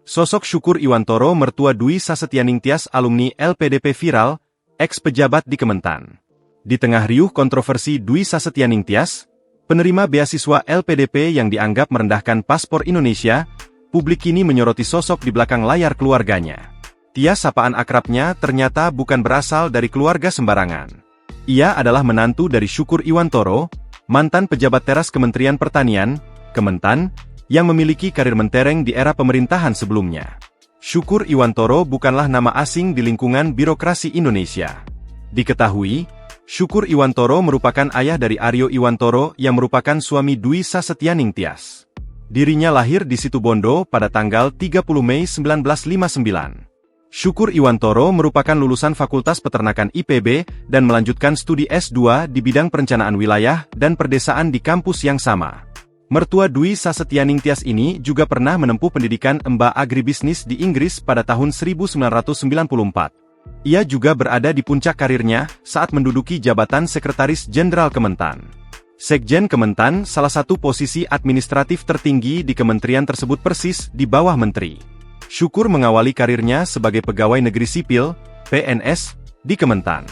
Sosok Syukur Iwantoro mertua Dwi Sasetyaningtyas alumni LPDP viral, ex-pejabat di Kementan. Di tengah riuh kontroversi Dwi Sasetyaningtyas, penerima beasiswa LPDP yang dianggap merendahkan paspor Indonesia, publik kini menyoroti sosok di belakang layar keluarganya. Tyas, sapaan akrabnya, ternyata bukan berasal dari keluarga sembarangan. Ia adalah menantu dari Syukur Iwantoro, mantan pejabat teras Kementerian Pertanian, Kementan, yang memiliki karir mentereng di era pemerintahan sebelumnya. Syukur Iwantoro bukanlah nama asing di lingkungan birokrasi Indonesia. Diketahui, Syukur Iwantoro merupakan ayah dari Aryo Iwantoro yang merupakan suami Dwi Sasetyaningtyas. Dirinya lahir di Situbondo pada tanggal 30 Mei 1959. Syukur Iwantoro merupakan lulusan Fakultas Peternakan IPB dan melanjutkan studi S2 di bidang perencanaan wilayah dan perdesaan di kampus yang sama. Mertua Dwi Sasetyaningtyas ini juga pernah menempuh pendidikan MBA Agribisnis di Inggris pada tahun 1994. Ia juga berada di puncak karirnya saat menduduki jabatan Sekretaris Jenderal Kementan. Sekjen Kementan, salah satu posisi administratif tertinggi di kementerian tersebut persis di bawah menteri. Syukur mengawali karirnya sebagai pegawai negeri sipil, PNS, di Kementan.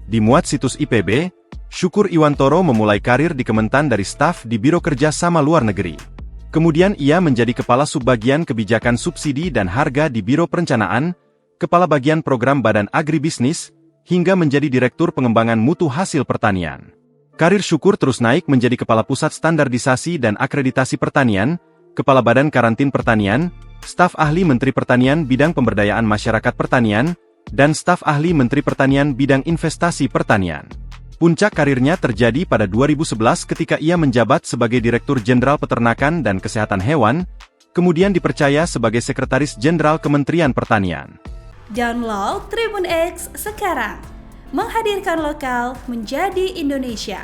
Dimuat situs IPB, Syukur Iwantoro memulai karir di Kementan dari staf di Biro Kerja Sama Luar Negeri. Kemudian ia menjadi Kepala Subbagian Kebijakan Subsidi dan Harga di Biro Perencanaan, Kepala Bagian Program Badan Agribisnis, hingga menjadi Direktur Pengembangan Mutu Hasil Pertanian. Karir Syukur terus naik menjadi Kepala Pusat Standarisasi dan Akreditasi Pertanian, Kepala Badan Karantin Pertanian, Staf Ahli Menteri Pertanian Bidang Pemberdayaan Masyarakat Pertanian, dan Staf Ahli Menteri Pertanian Bidang Investasi Pertanian. Puncak karirnya terjadi pada 2011 ketika ia menjabat sebagai Direktur Jenderal Peternakan dan Kesehatan Hewan, kemudian dipercaya sebagai Sekretaris Jenderal Kementerian Pertanian. Download Tribun X sekarang, menghadirkan lokal menjadi Indonesia.